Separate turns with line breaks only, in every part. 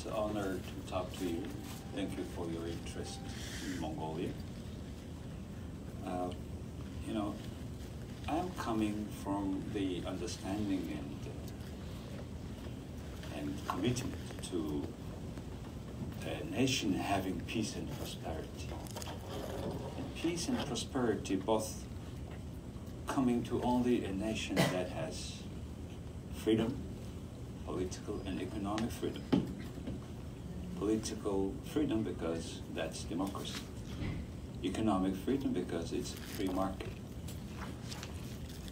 It's an honor to talk to you. Thank you for your interest in Mongolia. You know, I'm coming from the understanding and commitment to a nation having peace and prosperity. And peace and prosperity both coming to only a nation that has freedom, political and economic freedom. Political freedom because that's democracy. Economic freedom because it's free market.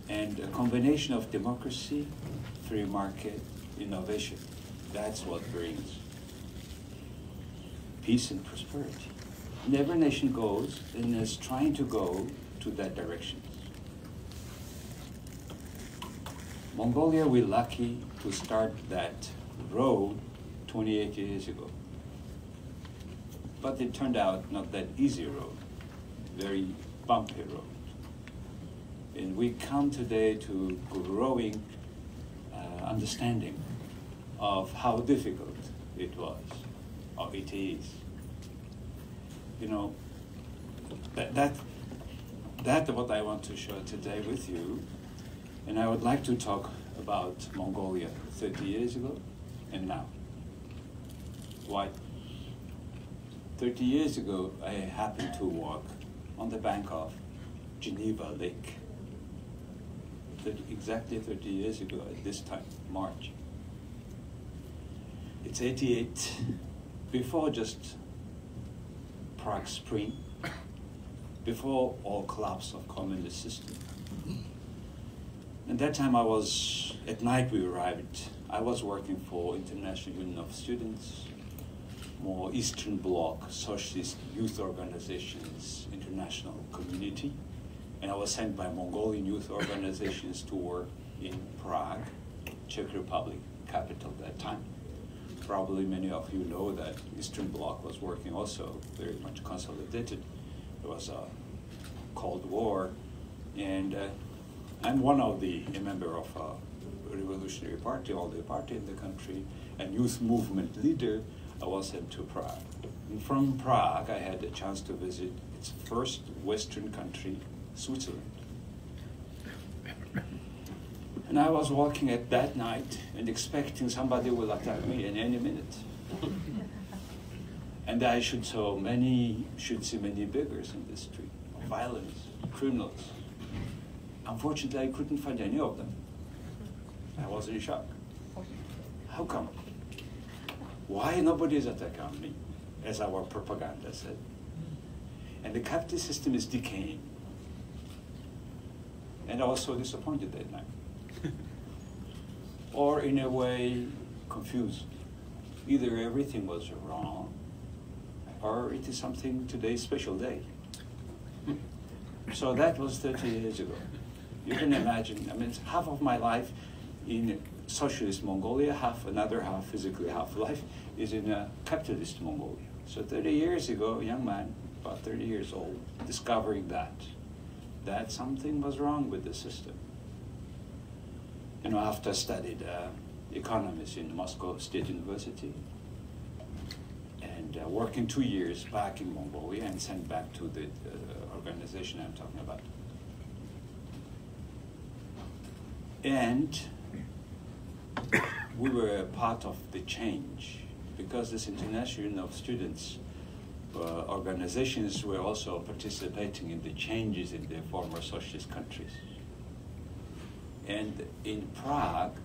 And a combination of democracy, free market, innovation, that's what brings peace and prosperity. And every nation goes and is trying to go to that direction. Mongolia, we're lucky to start that road 28 years ago. But it turned out not that easy road, very bumpy road. And we come today to growing understanding of how difficult it was, or it is. You know, that's what I want to share today with you. And I would like to talk about Mongolia 30 years ago and now. Why? 30 years ago, I happened to walk on the bank of Geneva Lake. Exactly 30 years ago at this time, March. It's 88, before just Prague Spring, before all collapse of communist system. And that time at night we arrived. I was working for International Union of Students, more Eastern Bloc, socialist youth organizations, international community. And I was sent by Mongolian youth organizations to work in Prague, Czech Republic, capital at that time. Probably many of you know that Eastern Bloc was working also very much consolidated. There was a Cold War, and I'm one of a member of a revolutionary party, only party in the country, and youth movement leader. I was sent to Prague. And from Prague, I had a chance to visit its first Western country, Switzerland. And I was walking at that night and expecting somebody will attack me in any minute. And I should see many beggars in the street, violence, criminals. Unfortunately, I couldn't find any of them. I was in shock. How come? Why nobody is attacking me, as our propaganda said? And the capitalist system is decaying. And I was so disappointed that night. Or in a way, confused. Either everything was wrong, or it is something today's special day. So that was 30 years ago. You can imagine, I mean, half of my life in socialist Mongolia, another half, physically half life, is in a capitalist Mongolia. So 30 years ago, a young man, about 30 years old, discovering that something was wrong with the system. You know, after I studied economics in Moscow State University, and working 2 years back in Mongolia and sent back to the organization I'm talking about. And we were a part of the change because this International Union of Students organizations were also participating in the changes in the former socialist countries. And in Prague,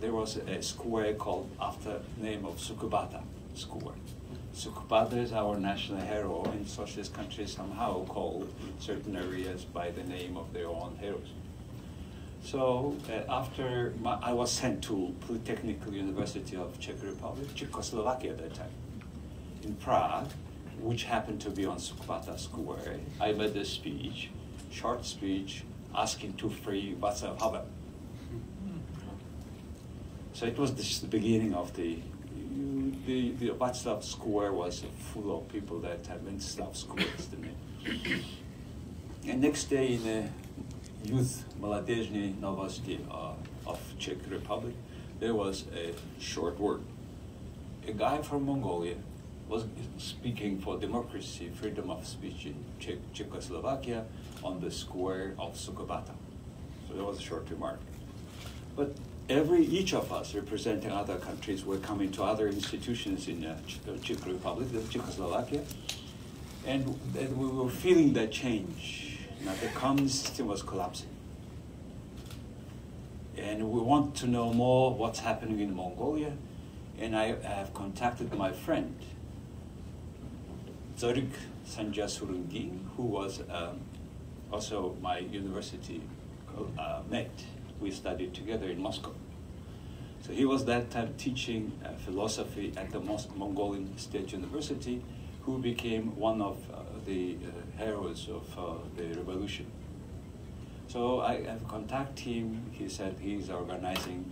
there was a square called after the name of Sukubata Square. Sukubata is our national hero in socialist countries, somehow called certain areas by the name of their own heroes. So I was sent to Polytechnical University of Czech Republic, Czechoslovakia at that time, in Prague, which happened to be on Sukubata Square. I made a speech, short speech, asking to free Václav Havel. So it was just the beginning of the Václav Square was full of people that time, Václav Square is the name. And next day in the Youth Mladezhny Novosti of Czech Republic, there was a short word. a guy from Mongolia was speaking for democracy, freedom of speech in Czechoslovakia on the square of Sukobata. So that was a short remark. But each of us representing other countries were coming to other institutions in the Czech Republic, Czechoslovakia, and we were feeling that change. Now the communist system was collapsing. And we want to know more what's happening in Mongolia, and I have contacted my friend, Zorik Sanjasurungi, who was also my university mate. We studied together in Moscow. So he was that time teaching philosophy at the Mongolian State University, who became one of the heroes of the revolution. So I have contacted him. He said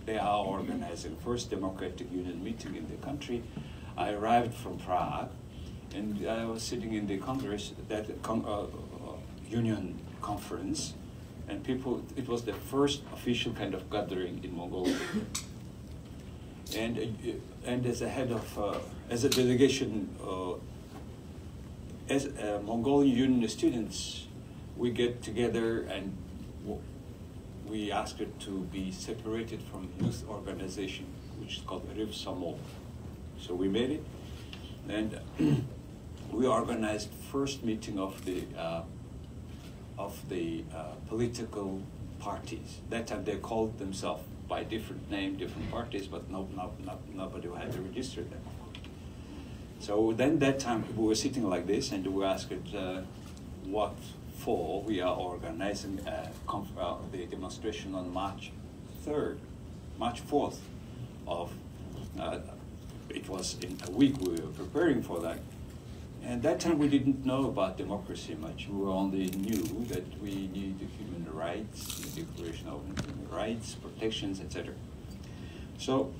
they are organizing first Democratic Union meeting in the country. I arrived from Prague, and I was sitting in the Congress, Union conference, and it was the first official kind of gathering in Mongolia. And as a head of, as a delegation, as Mongolian Union students, we get together and we asked it to be separated from youth organization, which is called Riv Samo. So we made it, and we organized first meeting of the political parties. That time they called themselves by different name, different parties, but nobody had to register them. So then that time we were sitting like this, and we asked what for. We are organizing the demonstration on March 4th of, it was in a week we were preparing for that. And that time we didn't know about democracy much. We only knew that we need human rights, the Declaration of Human Rights, protections, etc. So,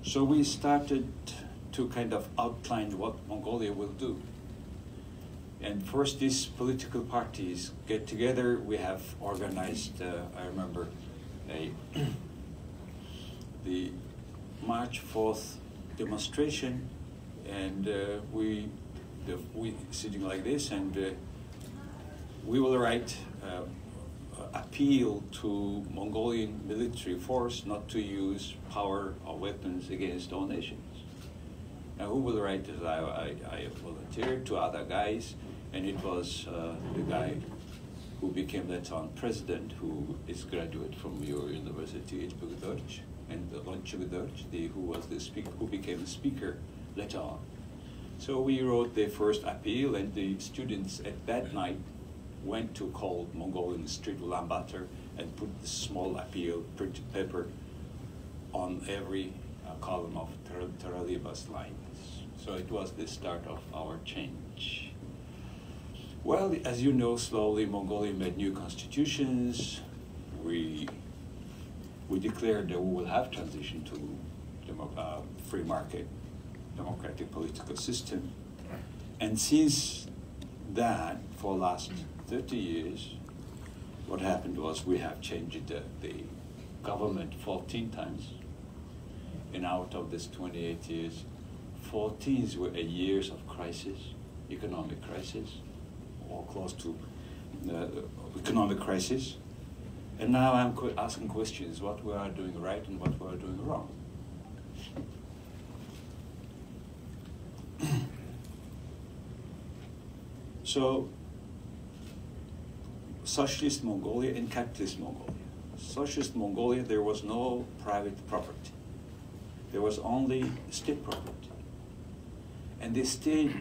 so we started to kind of outline what Mongolia will do. And first, these political parties get together. We have organized, I remember, the March 4th demonstration, and we sitting like this, and we will write appeal to Mongolian military force not to use power or weapons against all nations. Now, who will write this? I volunteered to other guys, and it was the guy who became later on president, who is graduate from your university at Bogdorch, and who was the speaker, who became the speaker later on. So we wrote the first appeal, and the students at that night went to cold Mongolian street Ulaanbaatar and put the small appeal printed paper on every column of trolleybus lines. So it was the start of our change. Well, as you know, slowly Mongolia made new constitutions. We declared that we will have transition to free market, democratic political system. And since that, for last 30 years, what happened was we have changed the government 14 times. And out of this 28 years, 14 were years of crisis, economic crisis, or close to economic crisis. And now I'm asking questions, what we are doing right and what we are doing wrong. So, Socialist Mongolia and Capitalist Mongolia. Socialist Mongolia, there was no private property. There was only state property. And the state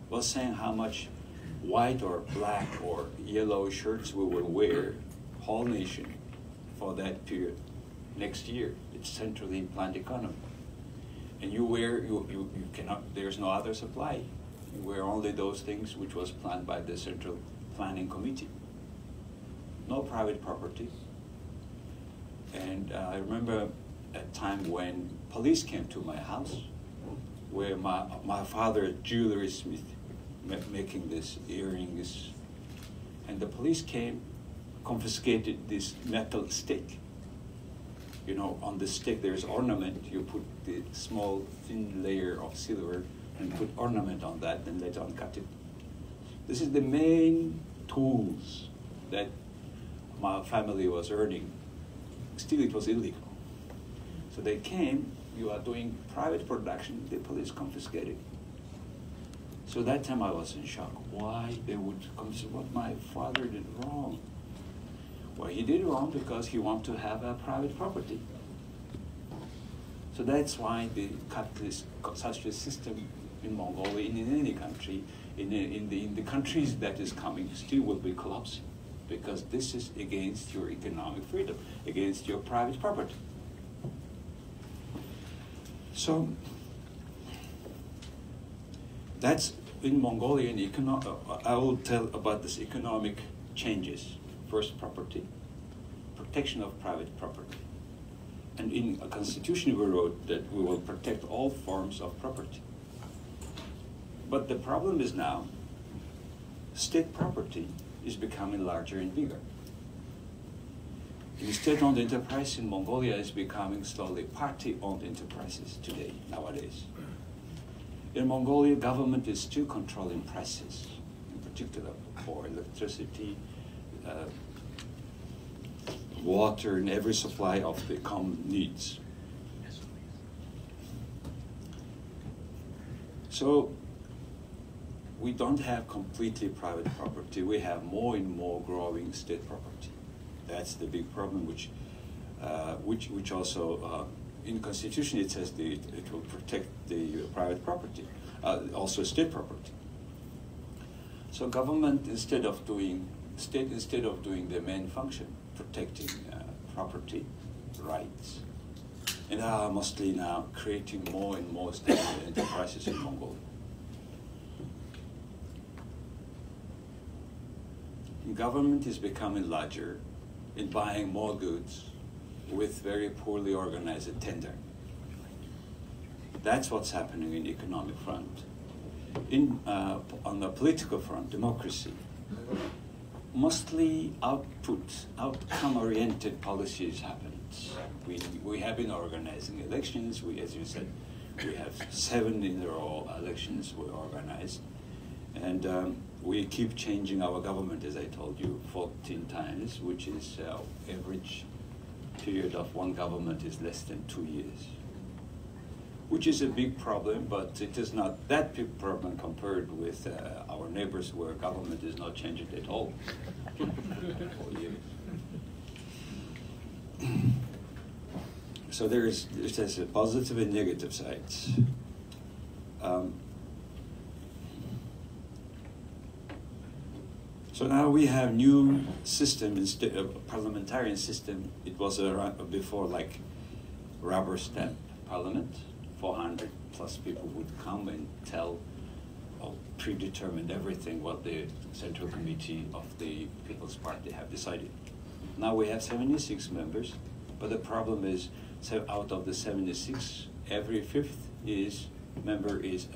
was saying how much white or black or yellow shirts we will wear, whole nation, for that period. Next year, it's centrally planned economy. And you cannot, there's no other supply. You wear only those things which was planned by the Central Planning Committee. No private property. And I remember a time when police came to my house, where my father, jewelry smith, making these earrings, and the police came, confiscated this metal stick, you know, on the stick there's ornament. You put the small thin layer of silver and put ornament on that, and later on cut it. This is the main tools that my family was earning. Still, it was illegal. So they came, you are doing private production, the police confiscated. So that time I was in shock. Why they would consider what my father did wrong? Well, he did wrong because he wanted to have a private property. So that's why the capitalist socialist system in Mongolia, in any country, in the countries that is coming, still will be collapsing, because this is against your economic freedom, against your private property. So that's in Mongolia. I will tell about this economic changes. First, property, protection of private property. And in a constitution we wrote that we will protect all forms of property. But the problem is now, state property is becoming larger and bigger. The state-owned enterprise in Mongolia is becoming slowly party-owned enterprises today, nowadays. In Mongolia, government is still controlling prices, in particular for electricity, water, and every supply of the common needs. So we don't have completely private property. We have more and more growing state property. That's the big problem, which also in Constitution it says it will protect the private property, also state property. So government, instead of doing the main function, protecting property rights, and are mostly now creating more and more state enterprises in Mongolia. Government is becoming larger in buying more goods with very poorly organized tender. That's what's happening in the economic front. On the political front, democracy, mostly outcome-oriented policies happen. We have been organizing elections. As you said, we have 7 in a row elections we organized. And we keep changing our government, as I told you, 14 times, which is average period of one government is less than 2 years, which is a big problem, but it is not that big problem compared with our neighbors where government is not changing at all for years. So there's a positive and negative sides. So now we have new system instead of parliamentarian system. It was before like rubber stamp parliament. 400 plus people would come and tell, predetermined everything what the Central Committee of the People's Party have decided. Now we have 76 members, but the problem is, out of the 76, every 5th member is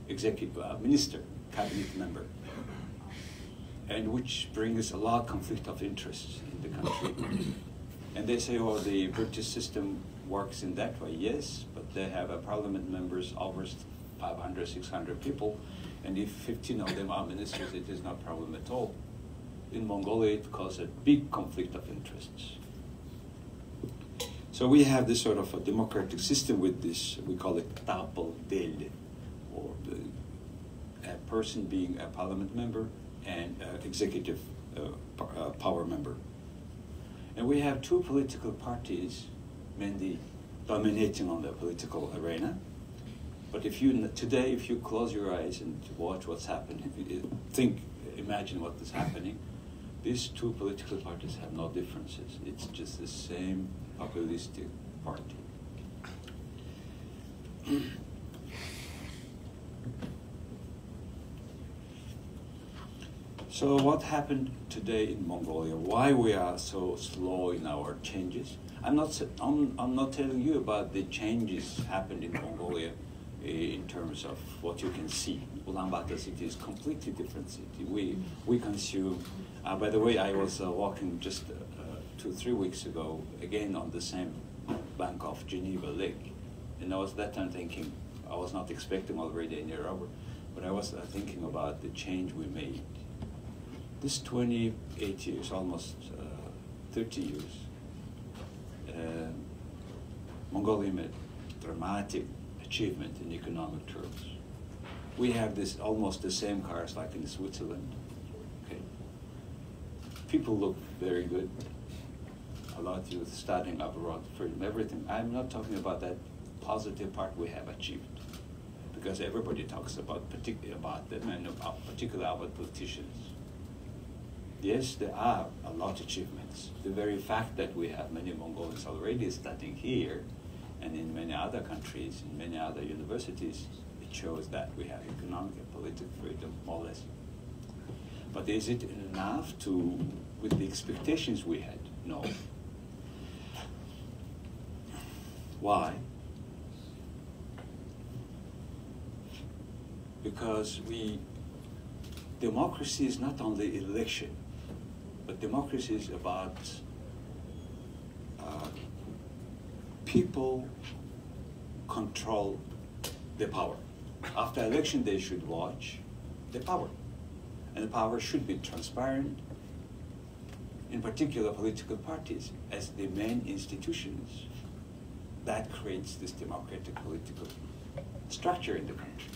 executive minister, cabinet member, and which brings a lot of conflict of interest in the country. And they say, oh, the British system works in that way. Yes, but they have a parliament members over 500, 600 people, and if 15 of them are ministers, it is not a problem at all. In Mongolia, it causes a big conflict of interests. So we have this sort of a democratic system with this, we call it tapal del, or a person being a parliament member and executive power member. And we have 2 political parties mainly dominating on the political arena. But today, if you close your eyes and watch what's happening, imagine what is happening, these 2 political parties have no differences. It's just the same populistic party. So what happened today in Mongolia? Why we are so slow in our changes? I'm not telling you about the changes happened in Mongolia in terms of what you can see. Ulaanbaatar city is a completely different city. We consume. By the way, I was walking just 2-3 weeks ago again on the same bank of Geneva Lake. And I was that time thinking, I was not expecting already any rubber, but I was thinking about the change we made. This 28 years, almost 30 years, Mongolia made dramatic achievement in economic terms. We have this almost the same cars like in Switzerland. Okay. People look very good. A lot of youth studying abroad, freedom, everything. I'm not talking about that positive part we have achieved, because everybody talks about them and particularly about politicians. Yes, there are a lot of achievements. The very fact that we have many Mongolians already studying here and in many other countries, in many other universities, it shows that we have economic and political freedom, more or less. But is it enough with the expectations we had? No. Why? Because democracy is not only election, but democracy is about people control the power. After election, they should watch the power. And the power should be transparent, in particular political parties, as the main institutions. That creates this democratic political structure in the country,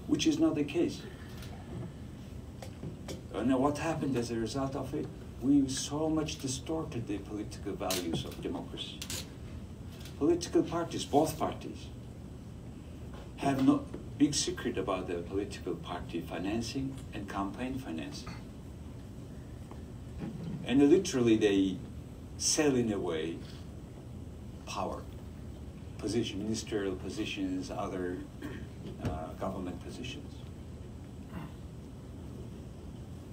which is not the case. And what happened as a result of it? We so much distorted the political values of democracy. Political parties, both parties, have no big secret about their political party financing and campaign financing. And literally they sell in a way power, position, ministerial positions, other government positions.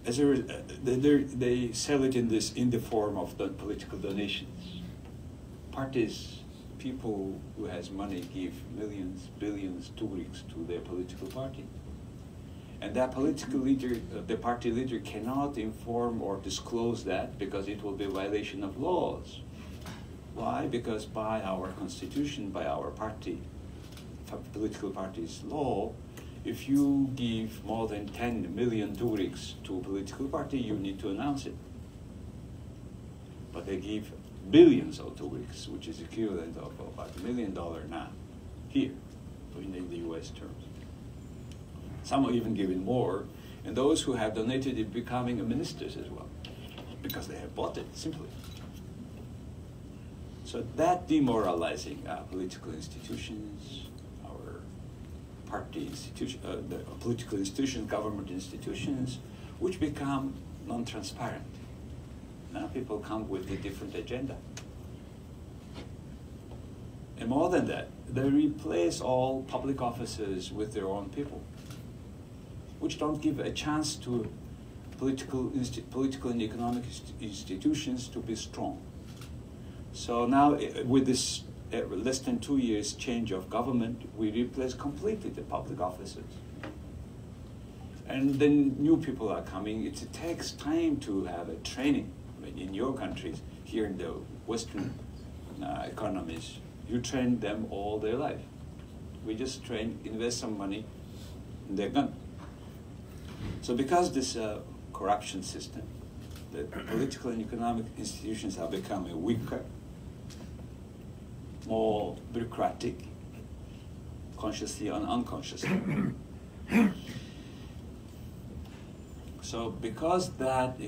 As they sell it in the form of political donations. Parties, people who has money give millions, billions, tughriks to their political party. And that political leader, the party leader, cannot inform or disclose that because it will be a violation of laws. Why? Because by our constitution, by our party, political party's law, if you give more than 10 million tughriks to a political party, you need to announce it. But they give billions of tughriks, which is equivalent of about $1 million now, here, in the US terms. Some are even giving more, and those who have donated it becoming ministers as well, because they have bought it, simply. So that demoralizing our political institutions, our party institutions, the political institutions, government institutions, which become non-transparent. Now people come with a different agenda. And more than that, they replace all public officers with their own people, which don't give a chance to political and economic institutions to be strong. So now, with this less than 2 years change of government, we replace completely the public officers. And then new people are coming. It takes time to have a training. I mean, in your countries, here in the Western economies, you train them all their life. We just invest some money, and they're gone. So because this corruption system, the political and economic institutions are becoming weaker, more bureaucratic, consciously and unconsciously. So because that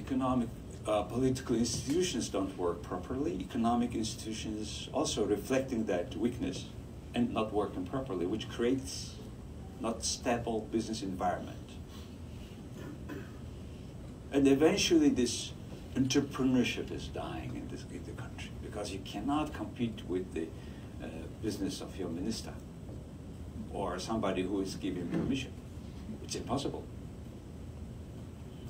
political institutions don't work properly, economic institutions also reflecting that weakness and not working properly, which creates not stable business environment. And eventually this entrepreneurship is dying in the country, because you cannot compete with the business of your minister or somebody who is giving permission. It's impossible.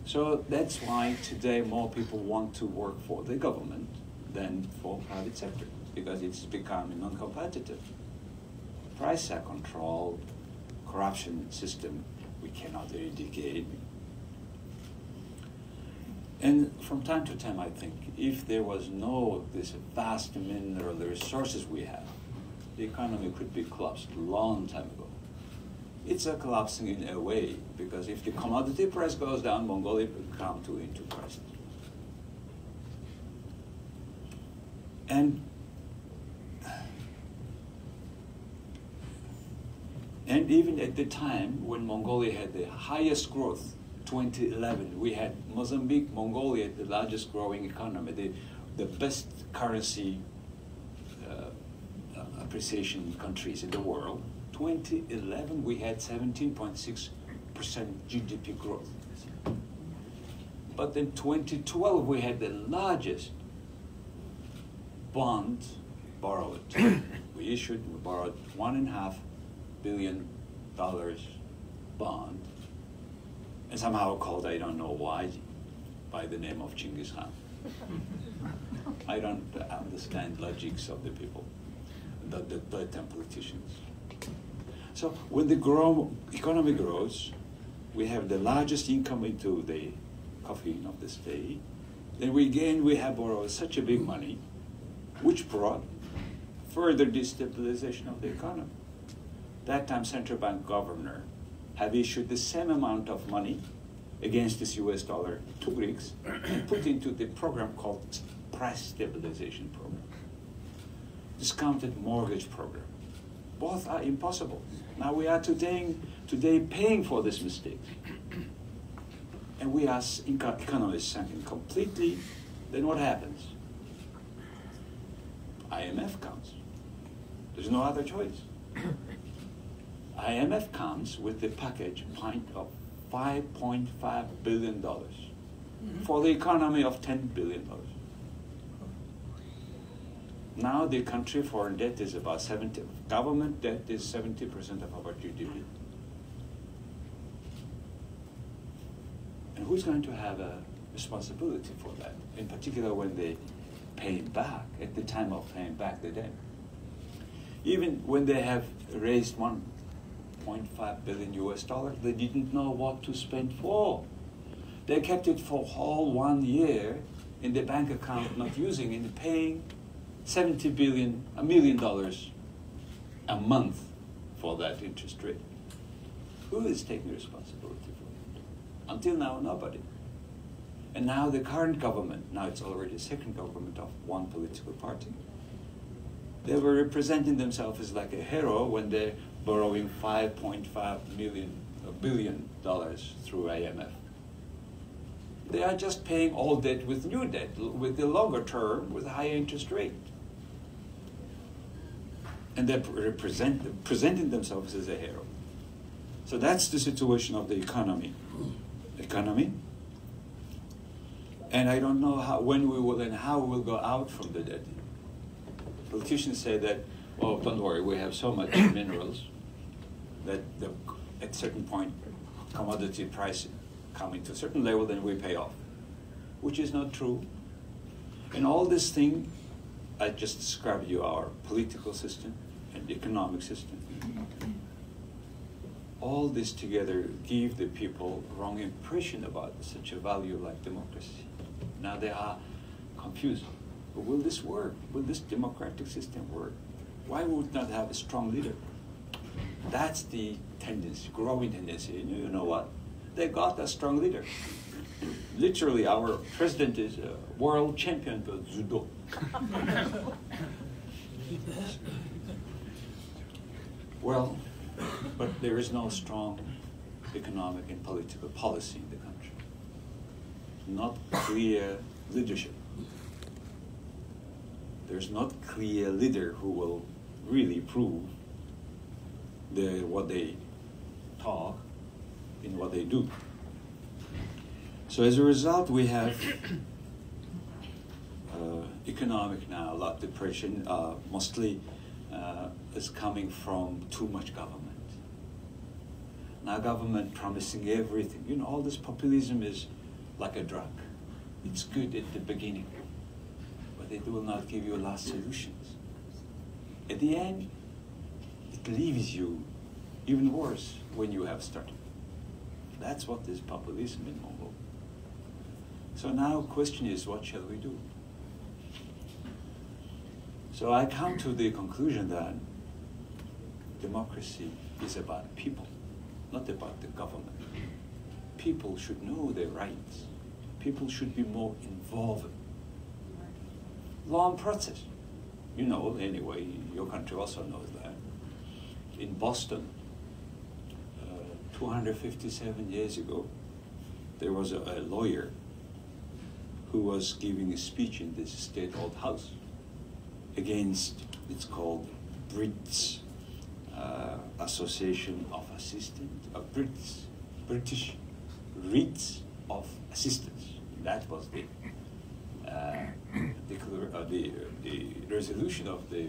So that's why today more people want to work for the government than for private sector, because it's becoming non-competitive. Prices are controlled, corruption system we cannot eradicate. And from time to time, I think, if there was no this vast mineral resources we have, the economy could be collapsed a long time ago. It's collapsing in a way, because if the commodity price goes down, Mongolia will come into crisis. And even at the time when Mongolia had the highest growth, 2011, we had Mozambique, Mongolia, the largest growing economy, the best currency appreciation countries in the world. 2011, we had 17.6% GDP growth. But in 2012, we had the largest bond borrowed. We borrowed $1.5 billion bond, and somehow called, I don't know why, by the name of Genghis Khan. I don't understand logics of the people, the politicians. So when the economy grows, we have the largest income into the coffin of the state. Then we have borrowed such a big money, which brought further destabilization of the economy. That time, central bank governor have issued the same amount of money against this US dollar to Greeks and put into the program called price stabilization program, discounted mortgage program. Both are impossible. Now we are today paying for this mistake. And we are economy is sinking completely. Then what happens? IMF comes. There's no other choice. IMF comes with the package of $5.5 billion for the economy of $10 billion. Now the country foreign debt is about 70%. Government debt is 70% of our GDP. And who's going to have a responsibility for that? In particular, when they pay back, at the time of paying back the debt. Even when they have raised $1.5 billion US, they didn't know what to spend for. They kept it for whole 1 year in the bank account, not using it, and paying $1 million a month for that interest rate. Who is taking responsibility for it? Until now, nobody. And now the current government, now it's already a second government of one political party, they were representing themselves as like a hero when they're borrowing $5.5 billion through IMF. They are just paying all debt with new debt, with the longer term, with a higher interest rate. And they're presenting themselves as a hero. So that's the situation of the economy. And I don't know when we will and how we will go out from the debt. Politicians say that, oh, don't worry, we have so much minerals that at a certain point, commodity price coming to a certain level, then we pay off, which is not true. And all this thing, I just described you our political system and economic system. All this together give the people wrong impression about such a value like democracy. Now they are confused. But will this work? Will this democratic system work? Why would not have a strong leader? That's the tendency, growing tendency. You know what? They got a strong leader. Literally, our president is a world champion of judo. Well, but there is no strong economic and political policy in the country. Not clear leadership. There's not clear leader who will really prove what they talk in what they do. So as a result, we have economic now, a lot of depression, mostly is coming from too much government. Now government promising everything. You know, all this populism is like a drug. It's good at the beginning, but it will not give you last solutions. At the end, it leaves you even worse when you have started. That's what is populism in Mongolia. So now question is, what shall we do? So I come to the conclusion that democracy is about people, not about the government. People should know their rights. People should be more involved. Long process. You know, anyway, your country also knows that. In Boston, 257 years ago, there was a lawyer who was giving a speech in this state-owned house against, it's called Brits Association of Assistants, British Writs of Assistance. That was the resolution of the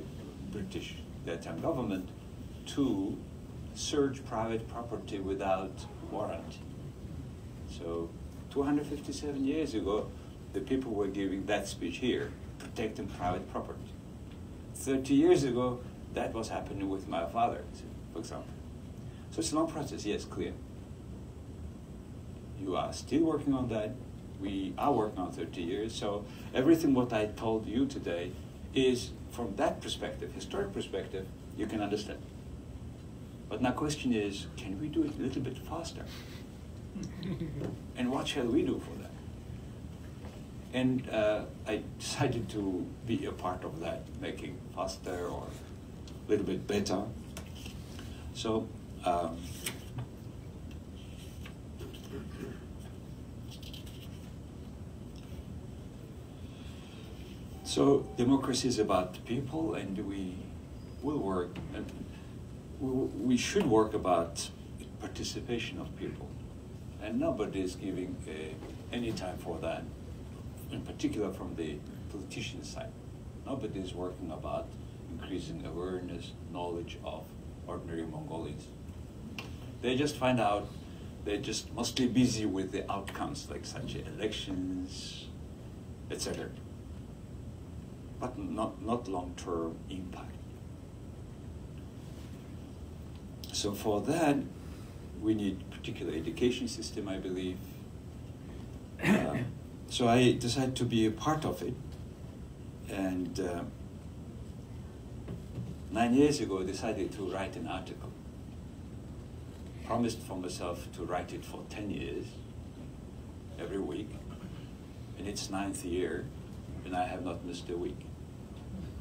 British that time government to search private property without warrant. So 257 years ago, the people were giving that speech here, protecting private property. 30 years ago, that was happening with my father, for example. So it's a long process, yes, clear. You are still working on that. We are working on 30 years. So everything what I told you today is from that perspective, historic perspective, you can understand. But now question is, can we do it a little bit faster? And what shall we do for that? And I decided to be a part of that, making faster or a little bit better. So so democracy is about people, and we will work, and we should work about participation of people. And nobody is giving any time for that, in particular from the politician side. Nobody is working about increasing awareness, knowledge of ordinary Mongolians. They just find out, they're just mostly busy with the outcomes, like such elections, etc. But not long-term impact. So for that, we need particular education system, I believe. So I decided to be a part of it. And 9 years ago, I decided to write an article. Promised for myself to write it for 10 years, every week. And it's 9th year, and I have not missed a week.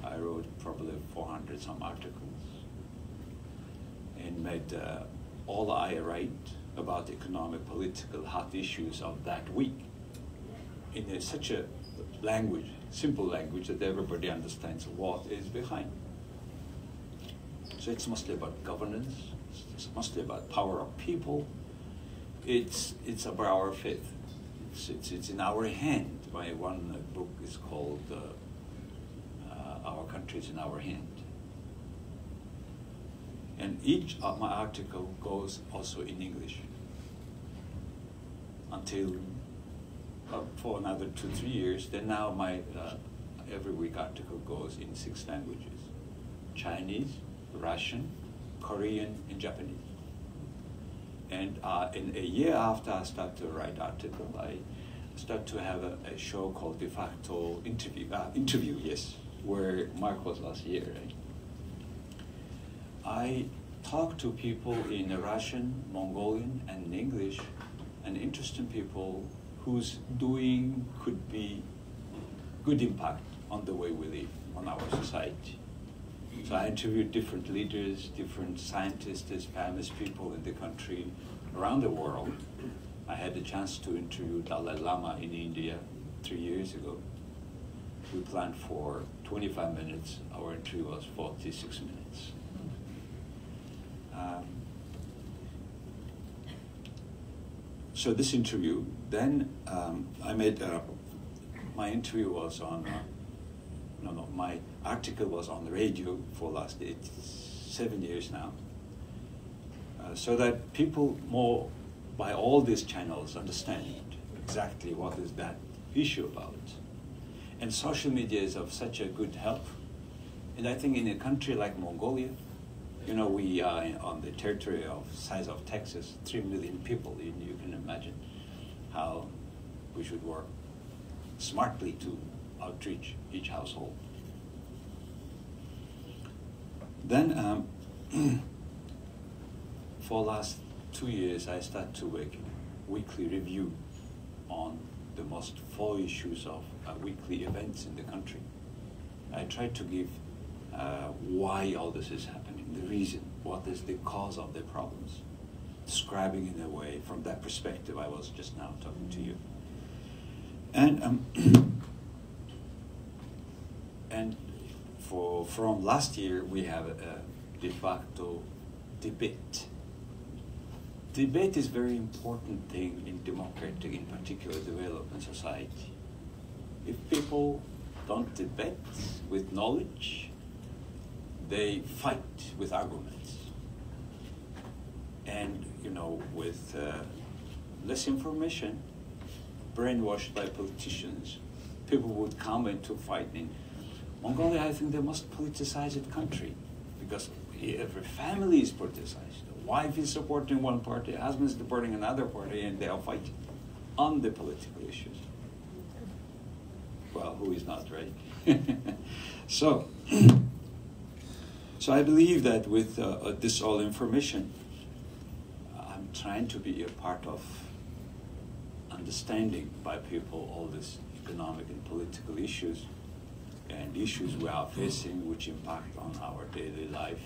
I wrote probably 400 some articles and made all I write about economic, political, hot issues of that week in such a language, simple language that everybody understands what is behind. So it's mostly about governance, it's mostly about power of people, it's about our faith. It's in our hand. My one book is called Our Country is in Our Hand. And each of my article goes also in English until for another 2-3 years. Then now my every week article goes in 6 languages: Chinese, Russian, Korean, and Japanese. And in a year after I start to write article, I start to have a show called De Facto Interview, yes, where Mark was last year, right? I talk to people in Russian, Mongolian, and English, and interesting people whose doing could be good impact on the way we live, on our society. So I interviewed different leaders, different scientists, famous people in the country, around the world. I had the chance to interview Dalai Lama in India 3 years ago. We planned for 25 minutes. Our interview was 46 minutes. So this interview, then I made, my interview was on, my article was on the radio for last 7 years now. So that people more, by all these channels, understand exactly what is that issue about. And social media is of such a good help. And I think in a country like Mongolia, we are on the territory of size of Texas, 3 million people. You can imagine how we should work smartly to outreach each household. Then, for the last 2 years, I started to make weekly review on the most full issues of weekly events in the country. I tried to give why all this is happening, the reason, what is the cause of the problems, describing in a way from that perspective I was just now talking to you. And and from last year we have a de facto debate. Debate is a very important thing in democratic, in particular, development society. If people don't debate with knowledge, they fight with arguments. And, you know, with less information, brainwashed by politicians, people would come into fighting. Mongolia, I think, the most politicized country, because every family is politicized. The wife is supporting one party, the husband is supporting another party, and they are fighting on the political issues. Well, who is not, right? So I believe that with this all information, I'm trying to be a part of understanding by people all these economic and political issues and issues we are facing which impact on our daily life.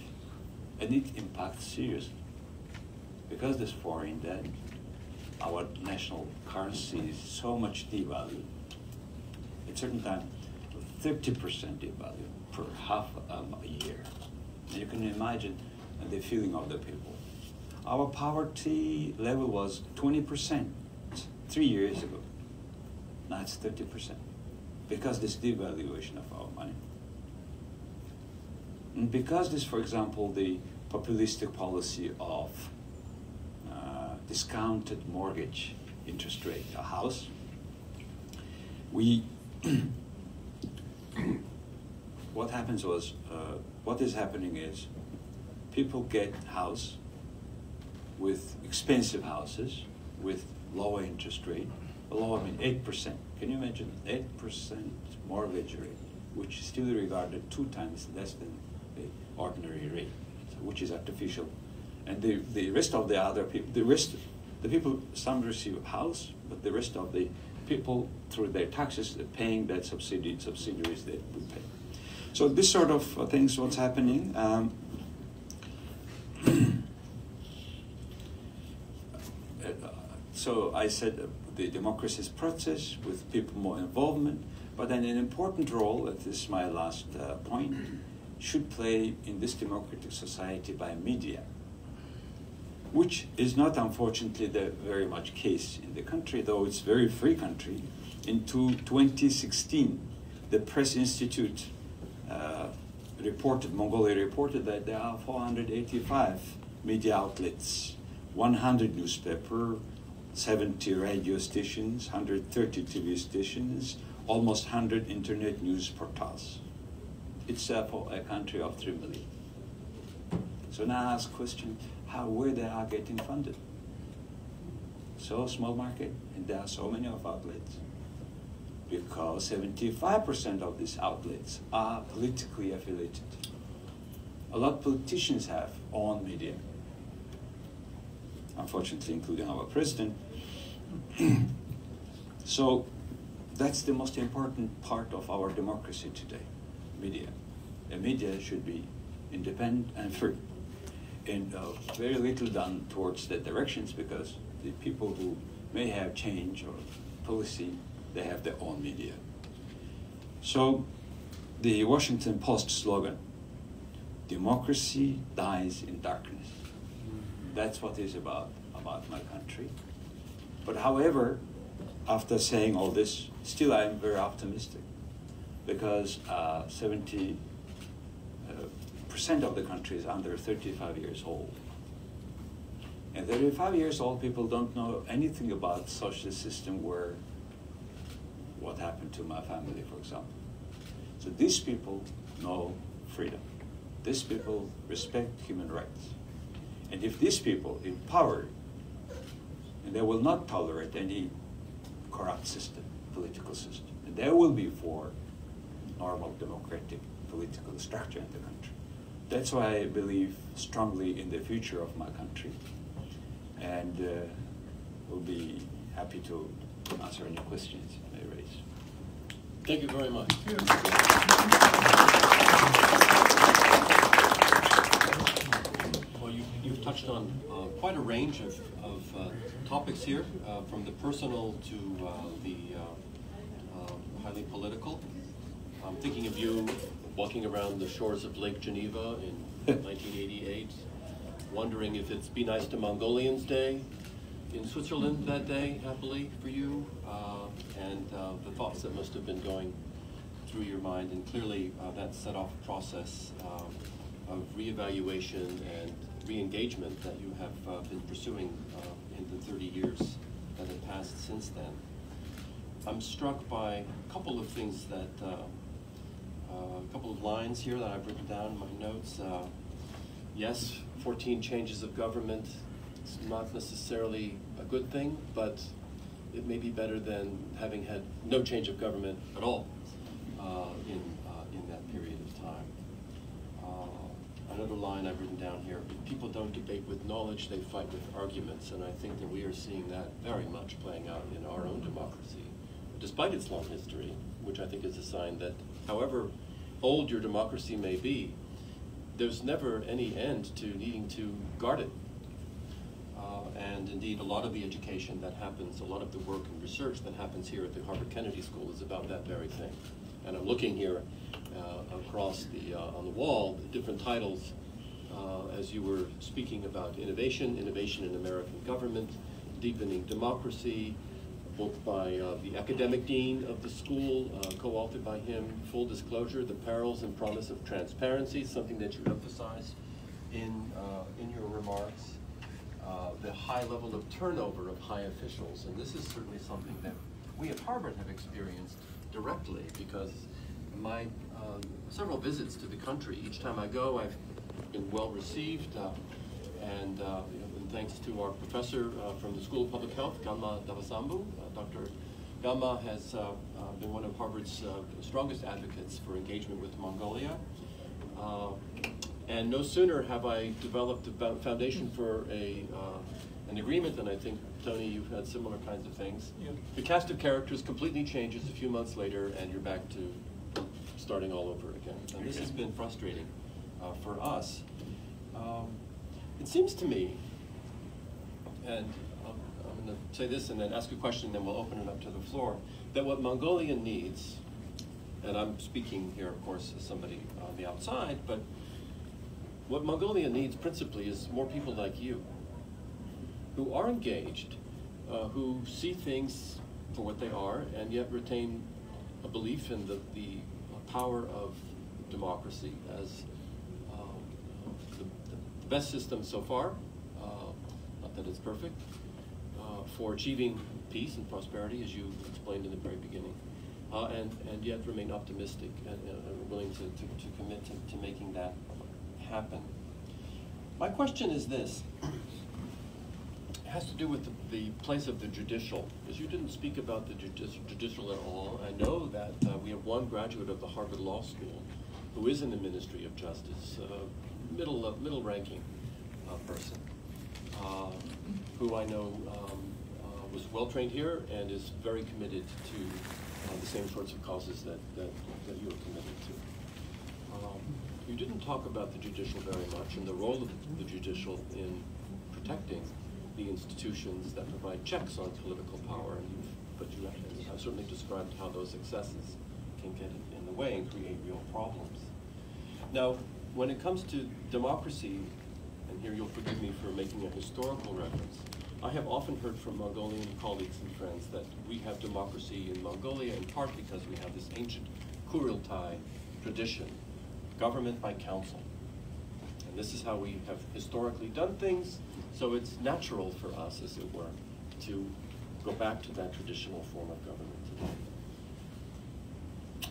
And it impacts seriously. Because this foreign debt, our national currency is so much devalued. At a certain time, 30% devalued per half a year. And you can imagine the feeling of the people. Our poverty level was 20% 3 years ago. Now it's 30%. Because this devaluation of our money. And because this, for example, the populistic policy of discounted mortgage interest rate, a house, what happens was, what is happening is people get house with expensive houses with lower interest rate, lower, I mean 8%. Can you imagine 8% mortgage rate, which is still regarded 2 times less than the ordinary rate, so, which is artificial. And the rest of the other people, the people, some receive a house, but the rest of the people, through their taxes, they're paying that subsidies they would pay. So this sort of things, what's happening. So I said the democracy's process with people more involvement, but then an important role, that is my last point, should play in this democratic society by media, which is not, unfortunately, the very much case in the country, though it's a very free country. In 2016, the Press Institute Mongolia reported that there are 485 media outlets, 100 newspapers, 70 radio stations, 130 TV stations, almost 100 internet news portals. It's for a country of 3 million. So now I ask the question, where they are getting funded? So small market, and there are so many of outlets. Because 75% of these outlets are politically affiliated. A lot of politicians have own media, unfortunately, including our president. So that's the most important part of our democracy today, media. The media should be independent and free. And very little done towards the directions, because the people who may have change or policy, they have their own media. So the Washington Post slogan, democracy dies in darkness. That's what it's about my country. But however, after saying all this, still I am very optimistic, because 70% of the country is under 35 years old. And 35 years old people don't know anything about social system where what happened to my family, for example. So these people know freedom. These people respect human rights. And if these people empowered, and they will not tolerate any corrupt system, political system, There will be for normal democratic political structure in the country. That's why I believe strongly in the future of my country, and will be happy to answer any questions you may raise.
Thank you very much. Well, you've touched on quite a range of topics here, from the personal to the highly political. I'm thinking of you walking around the shores of Lake Geneva in 1988, wondering if it's Be Nice to Mongolians Day in Switzerland that day, happily for you, and the thoughts that must have been going through your mind, and clearly that set off a process of reevaluation and re-engagement that you have been pursuing in the 30 years that have passed since then. I'm struck by a couple of things that, a couple of lines here that I've written down in my notes. Yes, 14 changes of government. It's not necessarily a good thing, but it may be better than having had no change of government at all in that period of time. Another line I've written down here: people don't debate with knowledge, they fight with arguments. And I think that we are seeing that very much playing out in our own democracy, despite its long history, which I think is a sign that however old your democracy may be, there's never any end to needing to guard it. And indeed, a lot of the education that happens, a lot of the work and research that happens here at the Harvard Kennedy School is about that very thing. And I'm looking here across the on the wall, the different titles, as you were speaking about innovation in American government, deepening democracy, a book by the academic dean of the school, co-authored by him, Full Disclosure, The Perils and Promise of Transparency, something that you emphasize in your remarks. The high level of turnover of high officials, and this is certainly something that we at Harvard have experienced directly, because my several visits to the country, each time I go, I've been well received, and thanks to our professor from the School of Public Health, Gamma Davasambu, Dr. Gamma has been one of Harvard's strongest advocates for engagement with Mongolia. And no sooner have I developed a foundation for an agreement, and I think, Tony, you've had similar kinds of things. Yeah. The cast of characters completely changes a few months later, and you're back to starting all over again. And this has been frustrating for us. It seems to me, and I'm going to say this and then ask a question, and then we'll open it up to the floor, that what Mongolia needs, and I'm speaking here, of course, as somebody on the outside, but what Mongolia needs principally is more people like you, who are engaged, who see things for what they are, and yet retain a belief in the power of democracy as the best system so far, not that it's perfect, for achieving peace and prosperity, as you explained in the very beginning, and yet remain optimistic and willing to commit to making that happen. My question is this. It has to do with the place of the judicial, because you didn't speak about the judicial at all. I know that we have one graduate of the Harvard Law School who is in the Ministry of Justice, middle-ranking person, who I know was well-trained here and is very committed to the same sorts of causes that you are committed to. You didn't talk about the judicial very much and the role of the judicial in protecting the institutions that provide checks on political power, but you have certainly described how those excesses can get in the way and create real problems. Now, when it comes to democracy, and here you'll forgive me for making a historical reference, I have often heard from Mongolian colleagues and friends that we have democracy in Mongolia in part because we have this ancient Kuriltai tradition, government by council. And this is how we have historically done things, so it's natural for us, as it were, to go back to that traditional form of government today.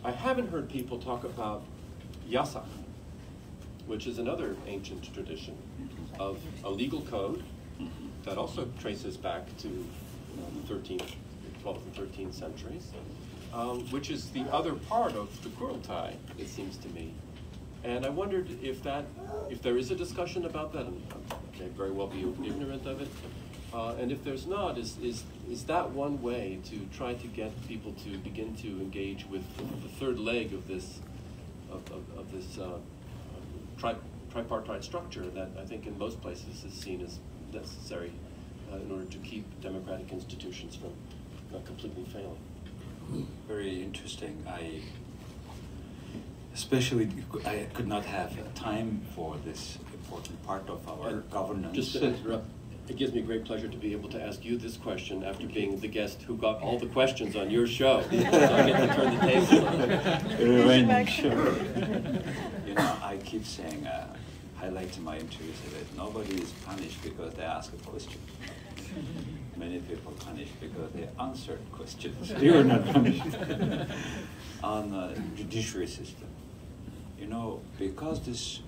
I haven't heard people talk about Yasak, which is another ancient tradition of a legal code that also traces back to the 12th and 13th centuries, which is the other part of the Kurultai, it seems to me. And I wondered if there is a discussion about that, and I may very well be ignorant of it, and if there's not, is that one way to try to get people to begin to engage with the third leg of this tripartite structure that I think in most places is seen as necessary in order to keep democratic institutions from not completely failing.
Very interesting. I could not have time for this important part of our governance.
Just to interrupt, it gives me great pleasure to be able to ask you this question after being the guest who got all the questions on your show. So I get to turn the table.
Revenge. You know, I keep saying, highlight to my interviews that nobody is punished because they ask a question. Many people punished because they answered questions. You are not punished. On the judiciary system, you know, because this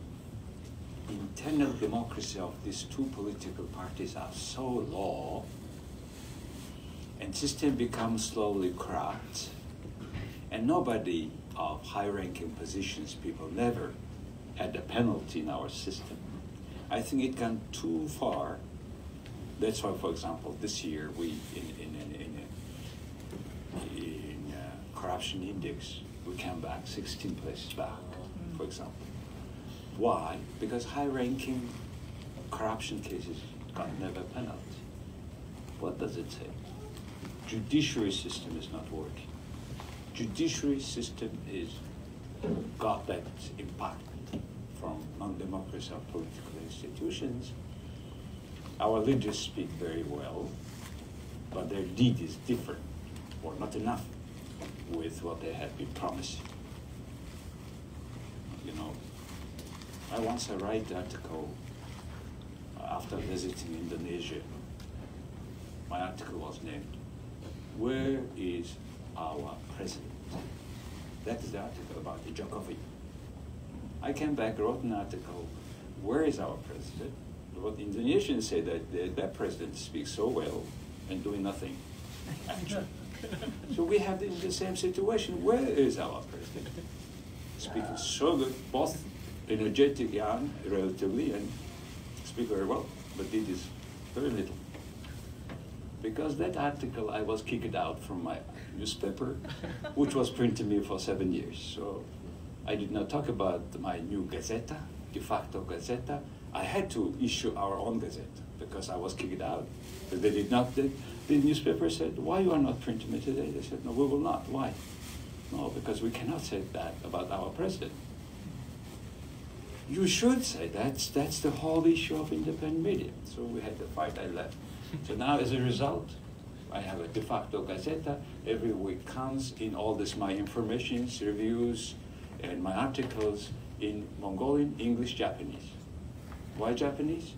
internal democracy of these two political parties are so low, and system becomes slowly corrupt, and nobody of high-ranking positions, people never had a penalty in our system. I think it gone too far. That's why, for example, this year we in corruption index we came back 16 places back, for example. Why? Because high-ranking corruption cases got never penalty. What does it say? Judiciary system is not working. Judiciary system is got that impact from non-democracy of political institutions. Our leaders speak very well, but their deed is different, or not enough, with what they have been promising. You know, I once write an article after visiting Indonesia. My article was named, "Where is our president?" That is the article about the Jokovic. I came back, wrote an article, "Where is our president?" What Indonesians say that president speaks so well and doing nothing, actually. So we have the same situation. Where is our president? Speaking so good, both energetic, young, relatively, and speak very well, but did is very little. Because that article, I was kicked out from my newspaper, which was printed me for 7 years. So I did not talk about my new Gazeta, de facto Gazeta. I had to issue our own Gazeta because I was kicked out. But they did not. The newspaper said, "Why you are not printing me today?" They said, "No, we will not." Why? No, because we cannot say that about our president. You should say that's the whole issue of independent media. So we had the fight, I left. So now as a result, I have a de facto Gazeta. Every week comes in all this my informations, reviews, and my articles in Mongolian, English, Japanese. Why Japanese?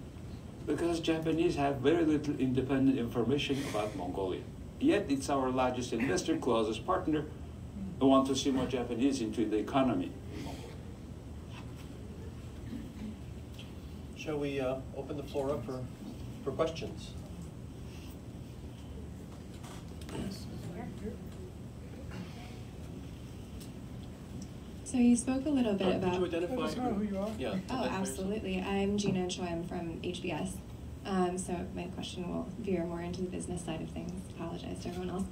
Because Japanese have very little independent information about Mongolia. Yet it's our largest investor, closest partner, who want to see more Japanese into the economy in Mongolia.
Shall we open the floor up for questions?
So you spoke a little bit about...
Could you identify
who you are?
Yeah.
Oh, absolutely. I'm Gina Choi. I'm from HBS. So my question will veer more into the business side of things. Apologize to everyone else.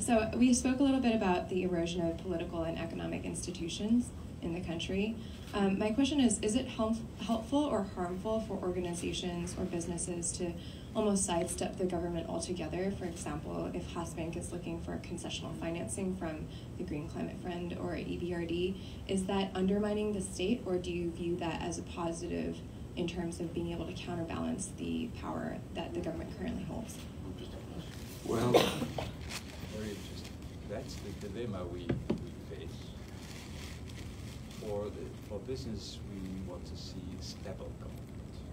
So we spoke a little bit about the erosion of political and economic institutions in the country. My question is it helpful or harmful for organizations or businesses to almost sidestep the government altogether? For example, if Hasbank is looking for concessional financing from the Green Climate Fund or EBRD, is that undermining the state, or do you view that as a positive in terms of being able to counterbalance the power that the government currently holds?
Well,
Very interesting. That's the dilemma we face. For business, we want to see stable government,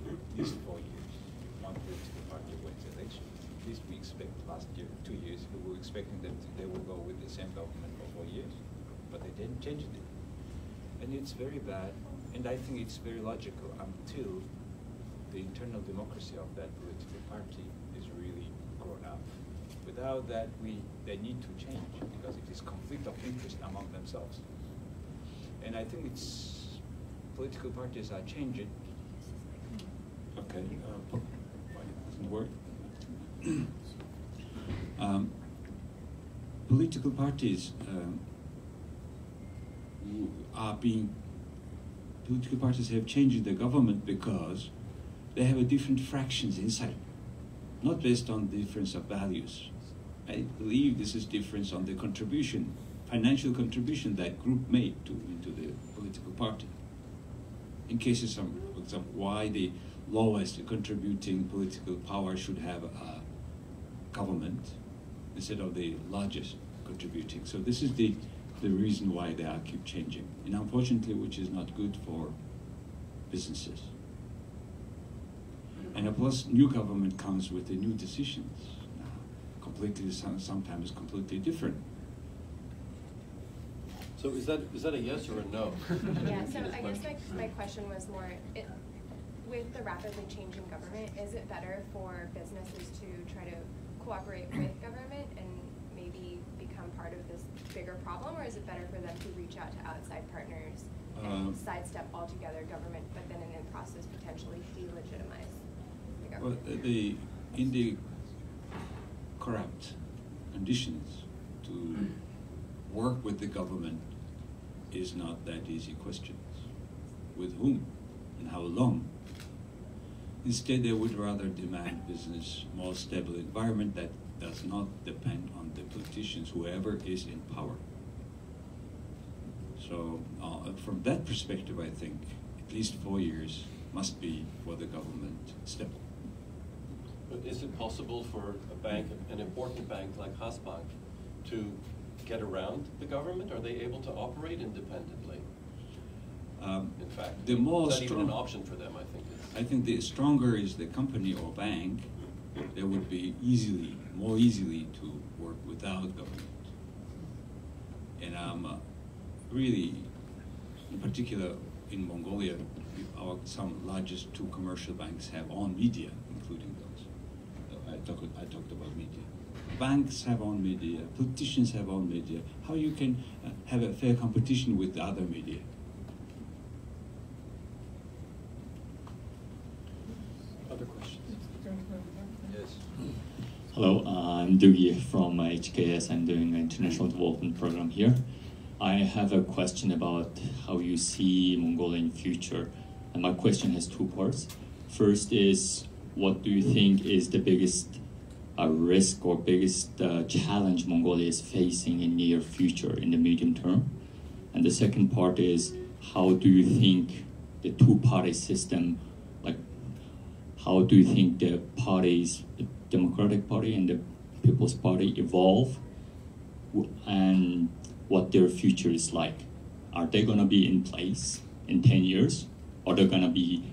at least 4 years, not political party wins election. At least we expect last year, 2 years, we were expecting that they will go with the same government for 4 years, but they didn't change it. And it's very bad, and I think it's very logical until the internal democracy of that political party is really grown up. Without that, they need to change because it is conflict of interest among themselves. And I think political parties are changing.
Okay, why it doesn't work? Political parties political parties have changed the government because they have a different fractions inside, not based on the difference of values. I believe this is difference on the contribution, financial contribution that group made into the political party. In cases of, for example, why the lowest contributing political power should have a government instead of the largest contributing. So this is the reason why they keep changing. And unfortunately, which is not good for businesses. And plus, new government comes with the new decisions, completely, sometimes completely different.
So is that a yes or a no?
Yeah, so I guess my question was more, with the rapidly changing government, is it better for businesses to try to cooperate with government and maybe become part of this bigger problem, or is it better for them to reach out to outside partners and sidestep altogether government, but then in the process potentially delegitimize the government?
Well, in the corrupt conditions, to work with the government is not that easy questions. With whom and how long? Instead, they would rather demand business, more stable environment that does not depend on the politicians, whoever is in power. So from that perspective, I think at least 4 years must be for the government stable.
But is it possible for a bank, an important bank like Hasbank, to get around the government? Are they able to operate independently? In fact,
the more
is that even an option for them, I think?
I think the stronger is the company or bank, they would be more easily to work without government. And really, in particular, in Mongolia, some largest 2 commercial banks have own media, including those. I talked about media. Banks have own media, politicians have own media. How you can have a fair competition with the other media?
Other questions?
Yes.
Hello, I'm Doogie from HKS. I'm doing an international development program here. I have a question about how you see Mongolia in future. And my question has 2 parts. First is, what do you think is the biggest risk or biggest challenge Mongolia is facing in near future, in the medium term? And the second part is, how do you think the 2-party system, like, how do you think the parties, the Democratic Party and the People's Party, evolve, and what their future is like? Are they going to be in place in 10 years? Or are there going to be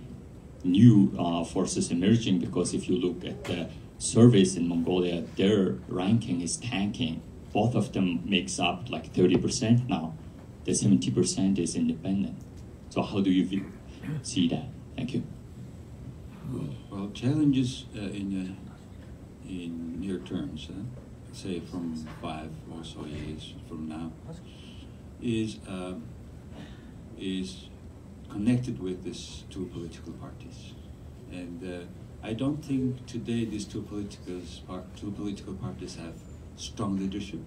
new forces emerging? Because if you look at the surveys in Mongolia, their ranking is tanking. Both of them makes up like 30% now. The 70% is independent. So how do you see that? Thank you.
Well, challenges in near terms, say from 5 or so years from now, is connected with these 2 political parties. And I don't think today these two political parties have strong leadership,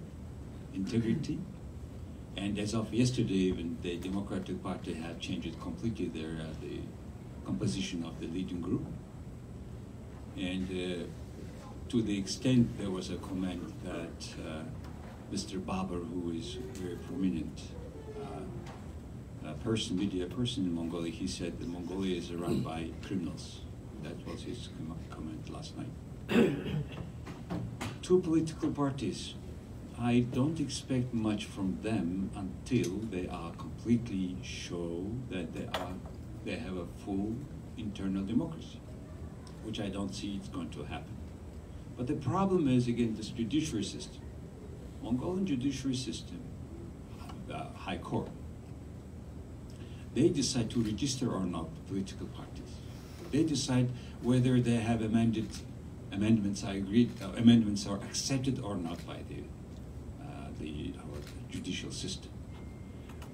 integrity, and as of yesterday, even the Democratic Party have changed completely the composition of the leading group. And to the extent there was a comment that Mr. Babar, who is a very prominent media person in Mongolia, he said that Mongolia is run by criminals. That was his comment last night. 2 political parties, I don't expect much from them until they are completely show that they have a full internal democracy, which I don't see it's going to happen. But the problem is, again, this judiciary system. Mongolian judiciary system, High Court, they decide to register or not political parties. They decide whether they have amended amendments are agreed, amendments are accepted or not by our judicial system,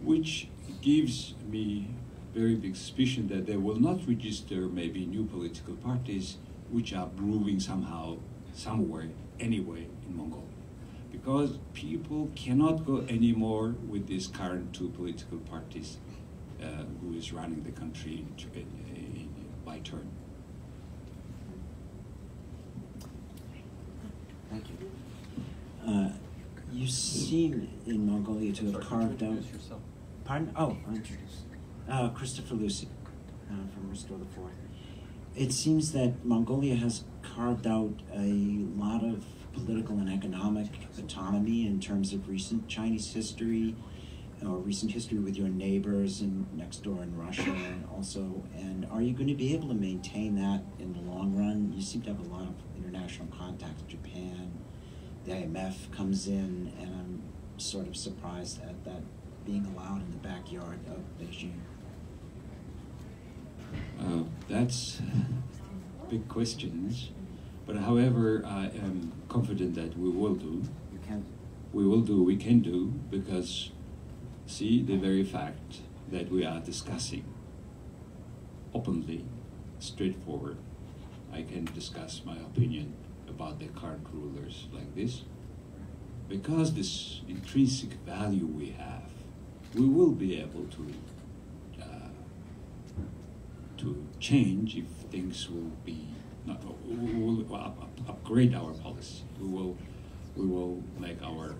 which gives me very big suspicion that they will not register maybe new political parties which are brewing somehow, somewhere, anyway in Mongolia. Because people cannot go anymore with these current two political parties who is running the country by turn.
Thank you. You seem in Mongolia to have carved out. Pardon? Oh, I'll introduce. Christopher Lucy from Restore the Foyer. It seems that Mongolia has carved out a lot of political and economic autonomy in terms of recent Chinese history, or recent history with your neighbors and next door in Russia also. And are you going to be able to maintain that in the long run? You seem to have a lot of international contacts. Japan, the IMF comes in, and I'm sort of surprised at that being allowed in the backyard of Beijing.
That's a big question, but however, I am confident that we will do.
You can.
We can do, because see, the very fact that we are discussing openly, straightforward, I can discuss my opinion about the current rulers like this. Because this intrinsic value we have, we will be able to change if things will be not. We will upgrade our policy. We will make our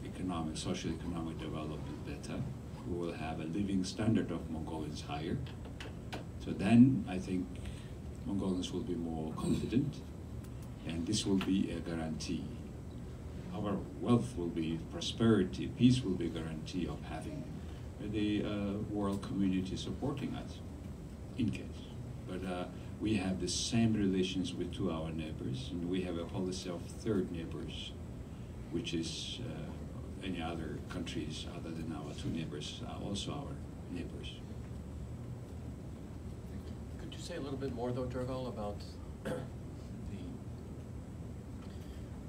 social economic development better. We will have a living standard of Mongolians higher. So then I think Mongolians will be more confident, and this will be a guarantee. Our wealth will be prosperity, peace will be a guarantee of having the world community supporting us, in case. But we have the same relations with our neighbors, and we have a policy of third neighbors, which is any other countries other than our two neighbors are also our neighbors.
Could you say a little bit more, though, Turgal, about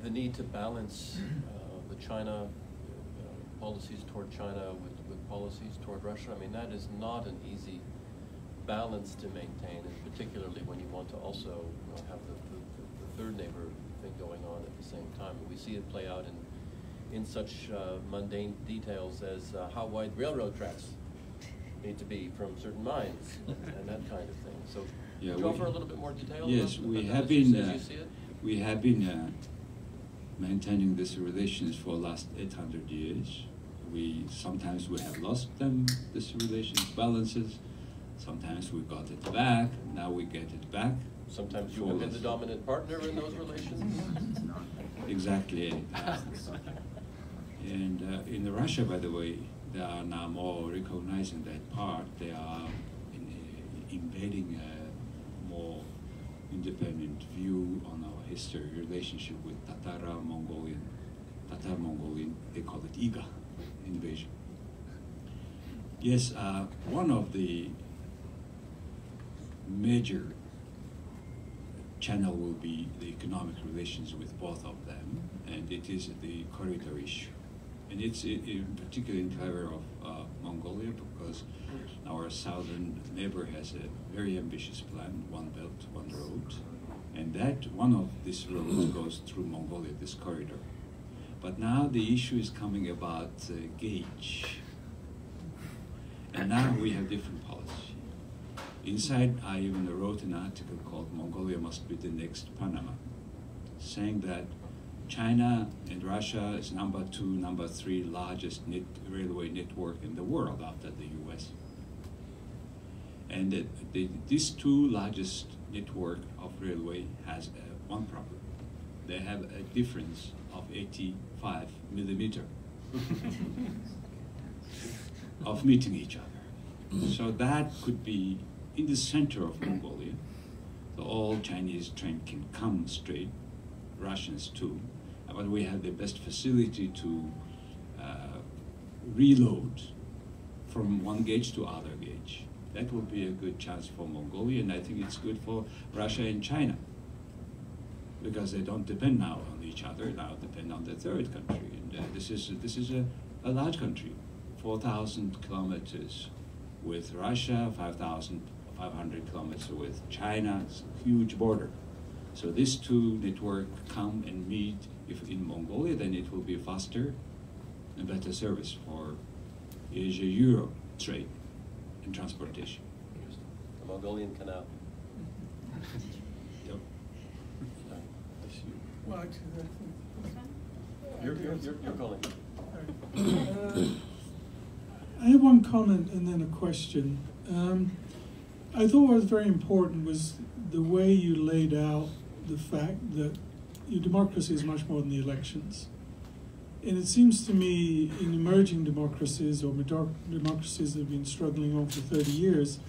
the need to balance the China policies toward China with policies toward Russia? I mean, that is not an easy balance to maintain, and particularly when you want to also have the third neighbor thing going on at the same time. We see it play out in such mundane details as how wide railroad tracks need to be from certain mines and that kind of thing. So,
yeah,
could you offer a little bit more detail?
Yes,
about
we
that
have
as
been.
you see it?
We have been maintaining these relations for the last 800 years. Sometimes we have lost them, these relations balances. Sometimes we got it back. Now we get it back.
Sometimes you have been the dominant partner in those relations.
Exactly. And in Russia, by the way, they are now more recognizing that part. They are embedding a more independent view on our history, relationship with Tatar-Mongolian, they call it Iga invasion. Yes, one of the major channel will be the economic relations with both of them, and it is the corridor issue. And it's in particular in favor of Mongolia, because our southern neighbor has a very ambitious plan, one belt, one road, and that one of these roads goes through Mongolia, this corridor. But now the issue is coming about gauge, and now we have different policy. Inside, I even wrote an article called "Mongolia Must Be the Next Panama," saying that China and Russia is number 2, number 3 largest railway network in the world after the US. And these 2 largest network of railway has one problem. They have a difference of 85 millimeter of meeting each other. So that could be in the center of Mongolia. So all Chinese train can come straight, Russians too. But we have the best facility to reload from one gauge to other gauge. That will be a good chance for Mongolia, and I think it's good for Russia and China. because they don't depend now on each other, now depend on the third country. And this is a large country, 4,000 kilometers with Russia, 5,500 kilometers with China. It's a huge border. So these two networks come and meet. If in Mongolia, then it will be faster and better service for Asia-Europe trade and transportation.
The Mongolian Canal.
Yep.
Well, actually,
You're calling.
I have one comment and then a question. I thought what was very important was the way you laid out the fact that your democracy is much more than the elections. And it seems to me in emerging democracies or democracies that have been struggling on for 30 years,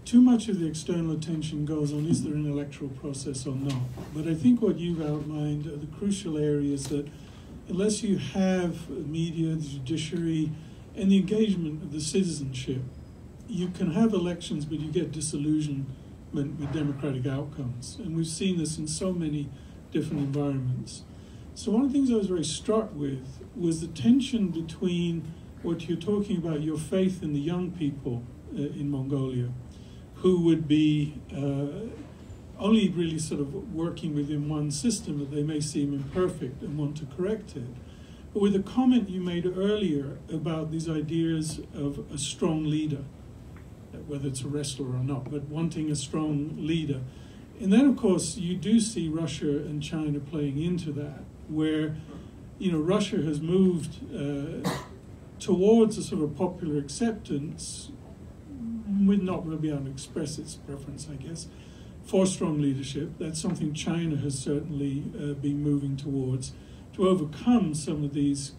too much of the external attention goes on is there an electoral process or not. But I think what you've outlined are the crucial areas that unless you have media, the judiciary, and the engagement of the citizenship, you can have elections, but you get disillusionment with democratic outcomes. And we've seen this in so many different environments. So one of the things I was very struck with was the tension between what you're talking about, your faith in the young people in Mongolia, who would be only really sort of working within one system that they may seem imperfect and want to correct it. But with a comment you made earlier about these ideas of a strong leader, whether it's a wrestler or not, but wanting a strong leader. And then, of course, you do see Russia and China playing into that, where, you know, Russia has moved towards a sort of popular acceptance, with not really being able to express its preference, I guess, for strong leadership. That's something China has certainly been moving towards to overcome some of these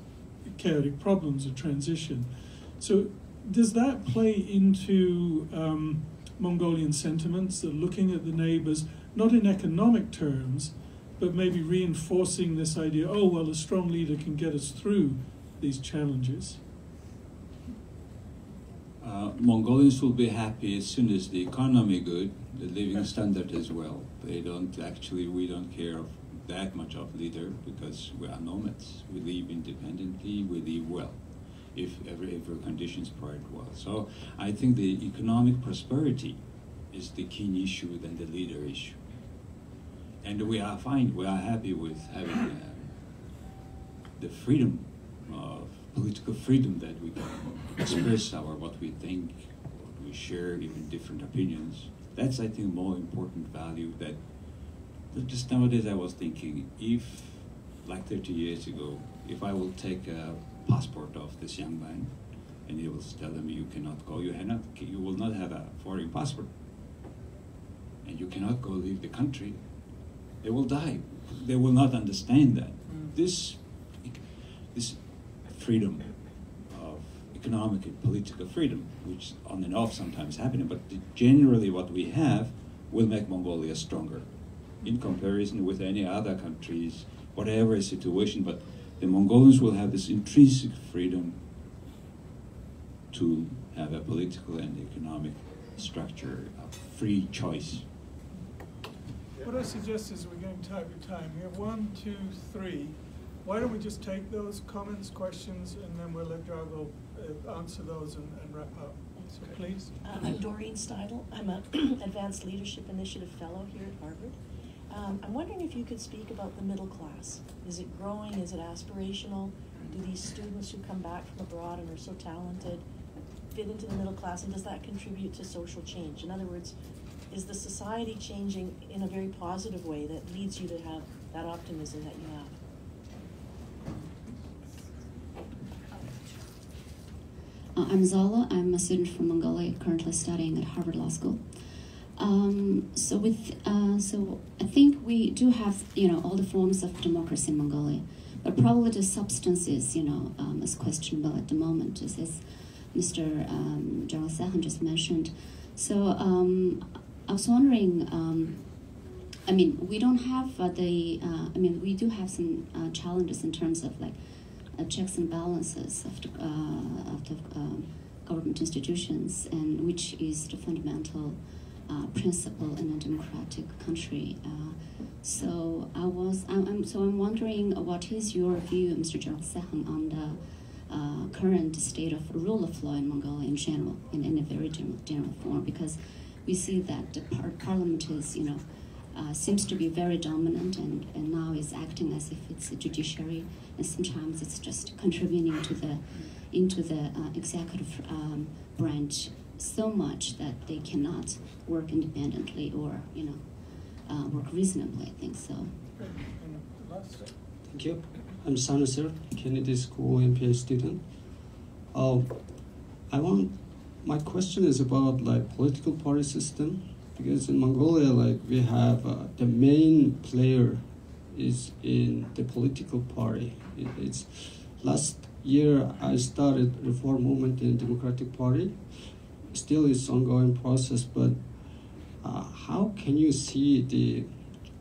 chaotic problems of transition. So does that play into Mongolian sentiments, that looking at the neighbors, not in economic terms, but maybe reinforcing this idea, oh, well, a strong leader can get us through these challenges?
Mongolians will be happy as soon as the economy good, the living standard as well. They don't actually, we don't care that much of leader because we are nomads. We live independently, we live well, if every conditions provide well. So I think the economic prosperity is the key issue than the leader issue. And we are fine, we are happy with having the freedom of political freedom that we can express what we think, what we share, even different opinions. That's, I think, more important value that just nowadays I was thinking, if, like 30 years ago, if I will take a passport of this young man and he will tell them you cannot go, you will not have a foreign passport and you cannot go leave the country, they will die. They will not understand that. This freedom of economic and political freedom, which on and off sometimes happening, but generally what we have will make Mongolia stronger in comparison with any other countries, whatever situation, but the Mongolians will have this intrinsic freedom to have a political and economic structure, a free choice.
What I suggest is we're getting tight with time. We have 1, 2, 3. Why don't we just take those comments, questions, and then we'll let Drago answer those and wrap up. So please.
I'm Doreen Steidel. I'm an Advanced Leadership Initiative Fellow here at Harvard. I'm wondering if you could speak about the middle class. Is it growing? Is it aspirational? Do these students who come back from abroad and are so talented fit into the middle class, and does that contribute to social change? In other words, is the society changing in a very positive way that leads you to have that optimism that you have?
I'm Zala. I'm a student from Mongolia, currently studying at Harvard Law School. So I think we do have, all the forms of democracy in Mongolia, but probably the substances, is questionable at the moment, as Mr. General Sehan just mentioned. So I was wondering, we don't have we do have some challenges in terms of checks and balances of the government institutions, and which is the fundamental principle in a democratic country. So I'm wondering, what is your view, Mr. Jung, on the current state of rule of law in Mongolia in general, in a very general form? Because we see that the parliament is, seems to be very dominant, and now is acting as if it's a judiciary, and sometimes it's just contributing into the executive branch so much that they cannot work independently or work reasonably, I think so.
Thank you. I'm Sanasir, Kennedy School MPA student. My question is about political party system, because in Mongolia we have the main player is in the political party. It's last year I started reform movement in Democratic Party. Still it's ongoing process, but how can you see the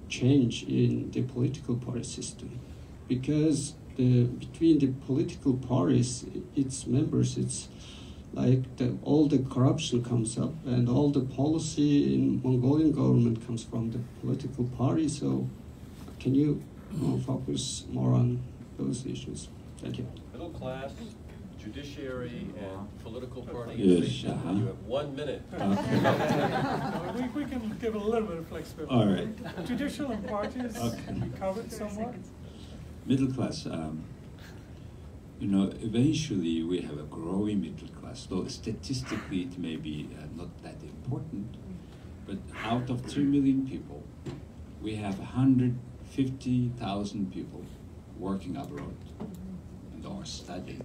change in the political party system? Because between the political parties, its members, it's all the corruption comes up, and all the policy in Mongolian government comes from the political party. So can you focus more on those issues? Thank you.
Middle class, judiciary, and political party.
Yes,
You have 1 minute.
We can give a little bit of flexibility.
All right.
Judicial and parties, we covered somewhat.
Middle class, eventually we have a growing middle class, though statistically it may be not that important, but out of 3 million people, we have 150,000 people working abroad and or studying.